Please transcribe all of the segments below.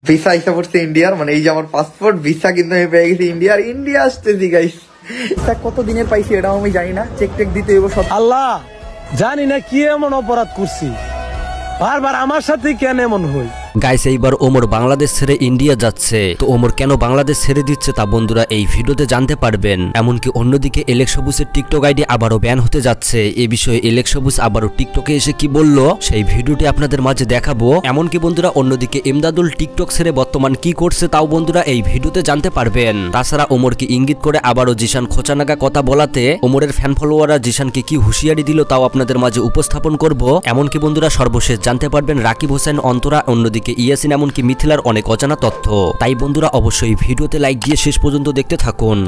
Visa আইসা পড়ছে ইন্ডিয়ার, মানে এই যে আমার পাসপোর্ট ভিসা কিন্তু আমি পেয়ে গেছি ইন্ডিয়ার। ইন্ডিয়া আসতেছি গাইস। কত দিনের পাইছি এটাও আমি জানি না, চেক টেক দিতে হইব সব। আল্লাহ জানি না কি এমন অপরাধ করছি, বারবার আমার সাথে কেন এমন হই। গাইস এইবার ওমর বাংলাদেশ ছেড়ে ইন্ডিয়া যাচ্ছে, তো ওমর কেন বাংলাদেশ ছেড়ে দিচ্ছে তা বন্ধুরা এই ভিডিওতে জানতে পারবেন। এমনকি অন্যদিকে এলেক্স সবুজের টিকটক আইডি আবারও ব্যান হতে যাচ্ছে, এই বিষয়ে এলেক্স সবুজ আবারও টিকটকে এসে কি বলল সেই ভিডিওটি আপনাদের মাঝে দেখাবো। এমনকি বন্ধুরা অন্যদিকে ইমদাদুল টিকটক ছেড়ে বর্তমান কি করছে তাও বন্ধুরা এই ভিডিওতে জানতে পারবেন। তাছাড়া ওমরকে ইঙ্গিত করে আবারও জিশান খোঁচানাগা কথা বলাতে ওমরের ফ্যান ফলোয়াররা জিশানকে কি হুঁশিয়ারি দিল তাও আপনাদের মাঝে উপস্থাপন করব। এমনকি বন্ধুরা সর্বশেষ জানতে পারবেন রাকিব হোসেন, অন্তরা, অন্যদিকে ইয়াসিন, এমনকি মিথিলার অনেক অজানা তথ্য। তাই বন্ধুরা অবশ্যই ভিডিওতে লাইক দিয়ে শেষ পর্যন্ত দেখতে থাকুন।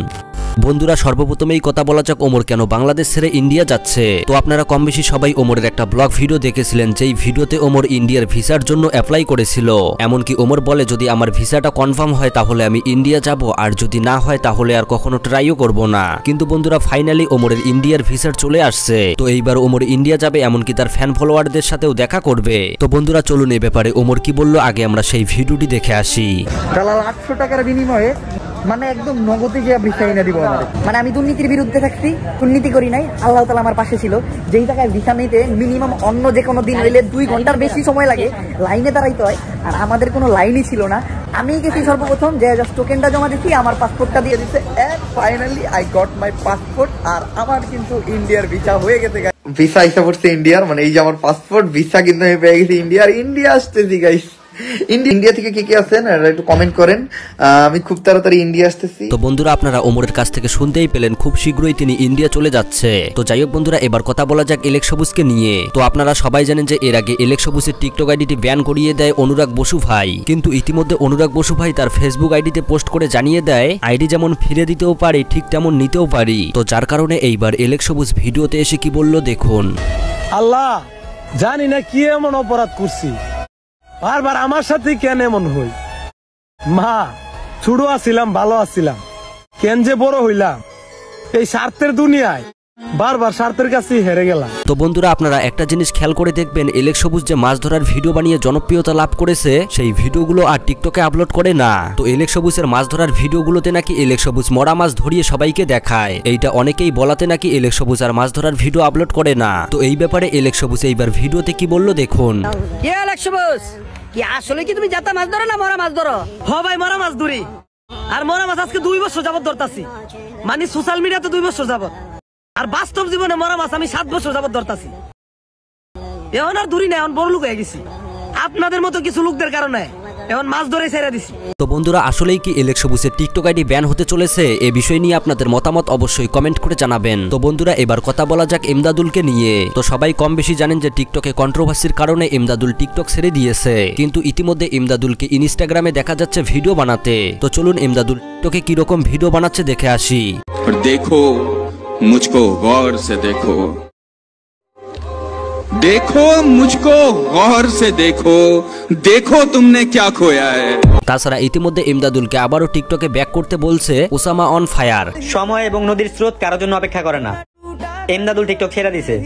বন্ধুরা সর্বপ্রথমেই কথা বলা যাক ওমর কেন বাংলাদেশ ছেড়ে ইন্ডিয়া যাচ্ছে। তো আপনারা কম বেশি সবাই ওমরের একটা ব্লগ ভিডিও দেখেছিলেন, যেই ভিডিওতে ওমর ইন্ডিয়ার ভিসার জন্য অ্যাপ্লাই করেছিল। এমনকি ওমর বলে যদি আমার ভিসাটা কনফার্ম হয় তাহলে আমি ইন্ডিয়া যাব, আর যদি না হয় তাহলে আর কখনো ট্রাইও করব না। কিন্তু বন্ধুরা ফাইনালি ওমরের ইন্ডিয়ার ভিসার চলে আসছে। তো এইবার ওমর ইন্ডিয়া যাবে, এমনকি তার ফ্যান ফলোয়ারদের সাথেও দেখা করবে। তো বন্ধুরা চলুন এই ব্যাপারে ওমর কি বলল আগে আমরা সেই ভিডিওটি দেখে আসি। দালাল 800 টাকার বিনিময়ে মানে একদম নগদে যে ভিসা এনে দিব আমাদের। মানে আমি দুর্নীতির বিরুদ্ধে থাকছি, দুর্নীতি করি নাই, আল্লাহ তাআলা আমার পাশে ছিল। যেই টাকায় ভিসা নিতে মিনিমাম অন্য যে কোনো দিন হইলে 2 ঘন্টার বেশি সময় লাগে, লাইনে দাঁড়াইতে হয়, আর আমাদের কোনো লাইনই ছিল না। আমি গেছি সর্বপ্রথম যে জাস্ট টোকেনটা জমা দিচ্ছি, আমার পাসপোর্টটা দিয়ে দিচ্ছে, and finally I got my passport. আর আমার কিন্তু ইন্ডিয়ার ভিসা হয়ে গেছে গাইস। ভিসা আইসা পড়ছে ইন্ডিয়ার, মানে এই যে আমার পাসপোর্ট ভিসা কিন্তু আমি পেয়ে গেছি ইন্ডিয়ার। ইন্ডিয়া আসতেছি গাইস। ইন্ডিয়া থেকে কি আছেন একটু কমেন্ট করেন, আমি খুব তাড়াতাড়ি ইন্ডিয়া আসতেছি। তো বন্ধুরা আপনারা ওমরের কাছ থেকে শুনতেই পেলেন খুব শীঘ্রই তিনি ইন্ডিয়া চলে যাচ্ছে। তো যাই হোক বন্ধুরা এবার কথা বলা যাক এলেক্স সবুজকে নিয়ে। তো আপনারা সবাই জানেন যে এর আগে এলেক্স সবুজের টিকটক আইডিটি ব্যান করিয়ে দেয় অনুরাগ বসু ভাই, কিন্তু ইতিমধ্যে অনুরাগ বসু ভাই তার ফেসবুক আইডিতে পোস্ট করে জানিয়ে দেয় আইডি যেমন ফিরে দিতেও পারি ঠিক তেমন নিতেও পারি। তো যার কারণে এইবার এলেক্স সবুজ ভিডিওতে এসে কি বলল দেখুন। আল্লাহ জানি না কি এমন অপরাধ করছি, বারবার আমার সাথে কেন এমন হই। মা ছোট আছিলাম, ভালো আছিলাম, কেন যে বড় হইলাম এই স্বার্থের দুনিয়ায়, বারবার স্বার্থের কাছে হেরে গেলাম। তো বন্ধুরা আপনারা একটা জিনিস খেয়াল করে দেখবেন এলেক্স সবুজ যে মাছ ধরার ভিডিও বানিয়ে জনপ্রিয়তা লাভ করেছে সেই ভিডিওগুলো আর টিকটকে আপলোড করে না। তো এলেক্স সবুজের মাছ ধরার ভিডিওগুলোতে নাকি এলেক্স সবুজ মরা মাছ ধরিয়ে সবাইকে দেখায়, এইটা অনেকেই বলাতে নাকি এলেক্স সবুজ আর মাছ ধরার ভিডিও আপলোড করে না। তো এই ব্যাপারে এলেক্স সবুজ এইবার ভিডিওতে কি বললো দেখুন। এলেক্স সবুজ কি আসলে কি তুমি জাতা মাছ ধরো না মরা মাছ ধরো? হ ভাই মরা মাছ ধরি, আর মরা মাছ আজকে 2 বছর যাবত ধরতাছি। মানে সোশ্যাল মিডিয়াতে 2 বছর যাবত, আর বাস্তব জীবনে মরা মাছ আমি 7 বছর যাবত ধরতাছি। এখন আর ধরি না, এখন বড় লোক হয়ে গেছি আপনাদের মতো কিছু লোকদের কারণে, এখন মাছ ধরে ছেড়ে দিছি। তো বন্ধুরা আসলেই কি এলেক্স সবুজের টিকটক আইডি ব্যান হতে চলেছে? এই বিষয় নিয়ে আপনাদের মতামত অবশ্যই কমেন্ট করে জানাবেন। তো বন্ধুরা এবার কথা বলা যাক ইমদাদুলকে নিয়ে। তো সবাই কম বেশি জানেন যে টিকটকে কন্ট্রোভার্সির কারণে ইমদাদুল টিকটক ছেড়ে দিয়েছে, কিন্তু ইতিমধ্যে ইমদাদুলকে ইনস্টাগ্রামে দেখা যাচ্ছে ভিডিও বানাতে। তো চলুন ইমদাদুল টিকটকে কিরকম ভিডিও বানাচ্ছে দেখে আসি। দেখো मुझको गौर से देखो, देखो मुझको गौर से देखो, देखो तुमने क्या खोया है। তাছাড়া ইতিমধ্যে ইমদাদুলকে আবারও টিকটকে ব্যাক করতে বলছে ওসামা অন ফায়ার। সময় এবং নদীর স্রোত কারোর জন্য অপেক্ষা করে না। ইমদাদুল টিকটক ছেড়ে দিছে,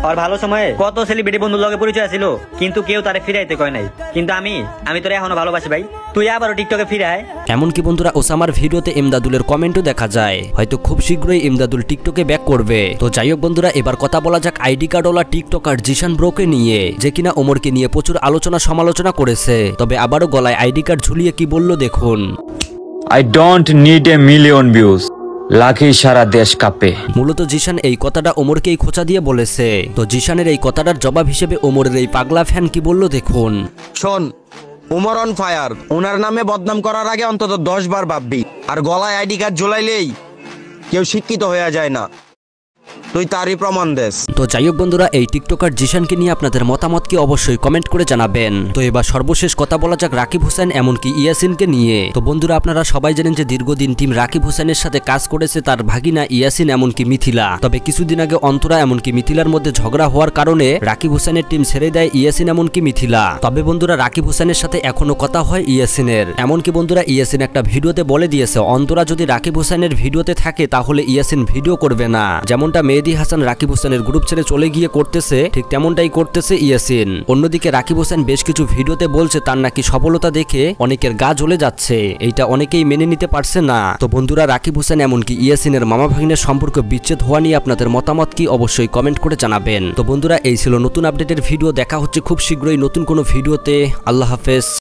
আর ভালো সময়ে কত সেলিব্রিটি বন্ধুর লগে পরিচয় ছিল, কিন্তু কেউ তারে ফিরাইতে কয় নাই। কিন্তু আমি তোরে এখনো ভালোবাসি ভাই, তুই আবারও টিকটকে ফিরায়। এমনকি বন্ধুরা ওসামার ভিডিওতে ইমদাদুলের কমেন্টও দেখা যায়, হয়তো খুব শীঘ্রই ইমদাদুল টিকটকে ব্যাক করবে। তো যাই হোক বন্ধুরা এবার কথা বলা যাক আইডি কার্ডওয়ালা টিকটকার জিশান ব্রোকে নিয়ে, যে কিনা ওমরকে নিয়ে প্রচুর আলোচনা সমালোচনা করেছে। তবে আবারও গলায় আইডি কার্ড ঝুলিয়ে কি বলল দেখুন। I don't need a million views, লাখে সারা দেশ কাঁপে। মূলত জিশান এই কথাটা ওমরকেই খোঁচা দিয়ে বলেছে। তো জিশানের এই কথাটার জবাব হিসেবে ওমরের এই পাগলা ফ্যান কি বলল দেখুন। শোন, ওমর অন ফায়ার, ওনার নামে বদনাম করার আগে অন্তত 10 বার ভাববি। আর গলায় আইডি কার্ড ঝুলাইলেই কেউ শিক্ষিত হয়ে যায় না, তুই তারই প্রমাণ দেস। তো যাই হোক বন্ধুরা এই টিকটকার জিশানকে নিয়ে আপনাদের মতামত কি অবশ্যই কমেন্ট করে জানাবেন। তো এবার সর্বশেষ কথা বলা যাক রাকিব হোসেন এমনকি ইয়াসিনকে নিয়ে। তো বন্ধুরা আপনারা সবাই জানেন যে দীর্ঘদিন টিম রাকিব হোসেনের সাথে কাজ করেছে তার ভাগিনা ইয়াসিন এমনকি মিথিলা। তবে কিছুদিন আগে অন্তরা এমনকি মিথিলার মধ্যে ঝগড়া হওয়ার কারণে রাকিব হোসেনের টিম ছেড়ে দেয় ইয়াসিন এমনকি মিথিলা। তবে বন্ধুরা রাকিব হোসেনের সাথে এখনো কথা হয় ইয়াসিনের। এমনকি বন্ধুরা ইয়াসিন একটা ভিডিওতে বলে দিয়েছে অন্তরা যদি রাকিব হোসেনের ভিডিওতে থাকে তাহলে ইয়াসিন ভিডিও করবে না, যেমনটা মেয়েদের মেহেদী হাসান রাকিব হোসেনের গ্রুপ ছেড়ে চলে গিয়ে করতেছে, ঠিক তেমনটাই করতেছে ইয়াসিন। অন্যদিকে রাকিব হোসেন বেশ কিছু ভিডিওতে বলছে তার নাকি সফলতা দেখে অনেকের গা জ্বলে যাচ্ছে, এইটা অনেকেই মেনে নিতে পারছে না। তো বন্ধুরা, রাকিব হোসেন এমনকি ইয়াসিনের মামা ভাগিনের সম্পর্ক বিচ্ছেদ হওয়া নিয়ে আপনাদের মতামত কি অবশ্যই কমেন্ট করে জানাবেন। তো বন্ধুরা, এই ছিল নতুন আপডেটের ভিডিও। দেখা হচ্ছে খুব শীঘ্রই নতুন কোনো ভিডিওতে। আল্লাহ হাফেজ।